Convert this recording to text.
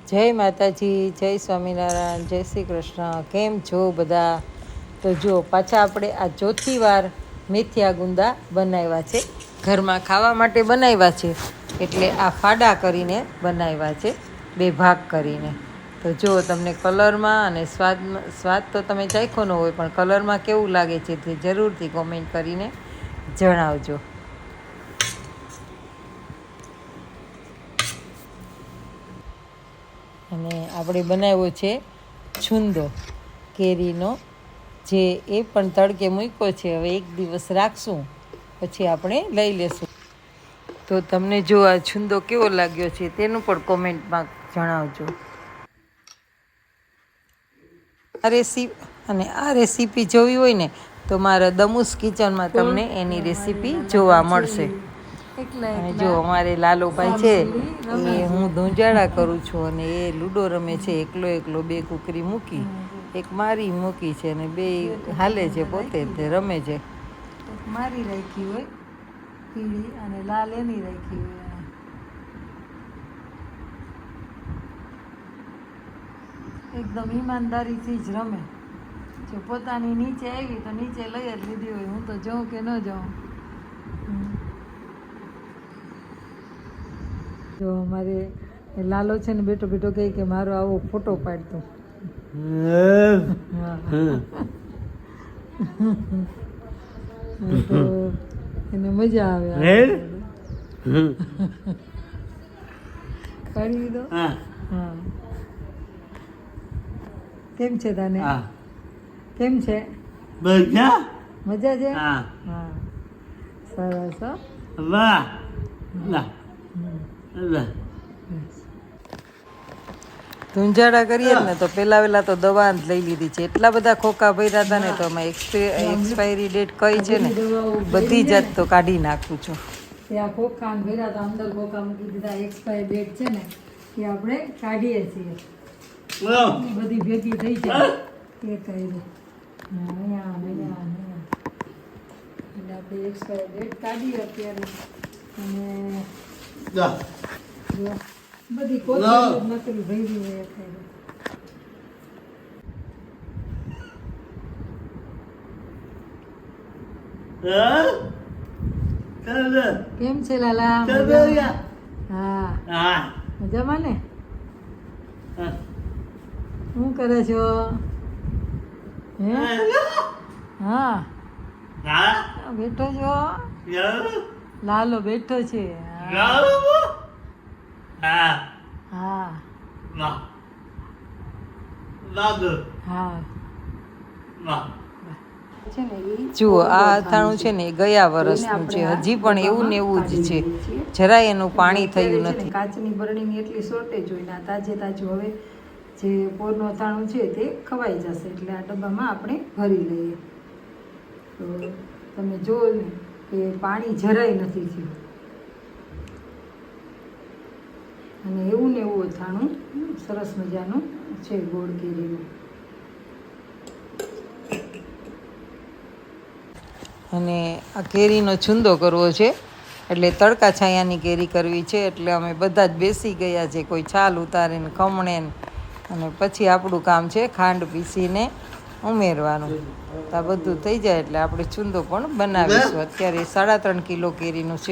જય માતાજી, જય સ્વામિનારાયણ, જય શ્રી કૃષ્ણ. કેમ છો બધા? તો જો પાછા આપણે આ ચોથી વાર મેથીયા ગુંદા બનાવ્યા છે. ઘરમાં ખાવા માટે બનાવ્યા છે, એટલે આ ફાડા કરીને બનાવ્યા છે, 2 ભાગ કરીને. તો જો તમને કલરમાં અને સ્વાદ તો તમે ચાખ્યો ન હોય, પણ કલરમાં કેવું લાગે છે તે જરૂરથી કોમેન્ટ કરીને જણાવજો. અને આપણે બનાવ્યો છે છુંદો કેરીનો, જે એ પણ તડકે મૂક્યો છે. હવે 1 દિવસ રાખશું, પછી આપણે લઈ લેશું. તો તમને જો આ છુંદો કેવો લાગ્યો છે તેનું પણ કોમેન્ટમાં જણાવજો. આ રેસીપી જોવી હોય ને તો મારા દમુસ કિચનમાં તમને એની રેસીપી જોવા મળશે. અને જો અમારે લાલુભાઈ છે એ હું ધૂંજાળા કરું છું અને એ લૂડો રમે છે. એકલો 2 કુકરી મૂકી, એક મારી મૂકી છે અને 2 હાલે છે, પોતે તે રમે છે. મારી રાખી હોય પીળી અને લાલ એની રાખી હોય. એકદમ ઈમાનદારીથી જ રમે. જો પોતાની નીચે આવી તો નીચે લઈ જ લીધી હોય. હું તો જાઉં કે ન જાઉં. જો અમારે લાલો છે ને બેઠો બેઠો કહે કે મારો આવો ફોટો પાડતો. તો એને મજા આવે. પાડી દીધો. હા, કેમ છે તને? કેમ છે? મજા છે. હા, સરસ. ધૂંઝાડા કરીએ ને તો પહેલા તો દવા જ લઈ લીધી છે. એટલા બધા ખોખા ભર્યા હતા ને, તો અમે એક્સપાયરી ડેટ કઈ છે ને બધી જાત તો કાઢી નાખું છું. ત્યાં ખોખા ભર્યા હતા, અંદર ખોખા મૂકી દીધા. એક્સપાયરી ડેટ છે ને એ આપણે કાઢીએ છીએ. બધી ભેગી થઈ જાય એ કરી. એટલે આપણે એક્સપાયરી ડેટ કાઢીએ અત્યારે. અને બધી કોથળી નકરી ભરી હોય અત્યારે. કેમ છે લાલા? હા, મજામાં ને? શું કરે છો? હા, બેઠો છો? લાલો બેઠો છે. જુઓ, આ અથાણું છે ને એ ગયા વર્ષનું છે, હજી પણ એવું ને એવું જ છે. જરાય એનું પાણી થયું નથી. કાચની બરણીની એટલી શોર્ટેજ હોય ને, તાજું હવે જે પોરનું અથાણું છે તે ખવાઈ જશે. એટલે આ ડબ્બામાં આપણે ભરી લઈએ. તો તમે જોવો ને કે પાણી જરાય નથી થયું. અને એવું ને એવું અથાણું સરસ મજાનું છે, ગોળ કેરીનું. અને આ કેરીનો છુંદો કરવો છે, એટલે તડકા છાયાની કેરી કરવી છે. એટલે અમે બધા જ બેસી ગયા છે, કોઈ છાલ ઉતારીને ખમણે, અને પછી આપણું કામ છે ખાંડ પીસીને ઉમેરવાનું. તો આ બધું થઈ જાય એટલે આપણે છુંદો પણ બનાવીશું. અત્યારે 3.5 કિલો કેરીનું છે.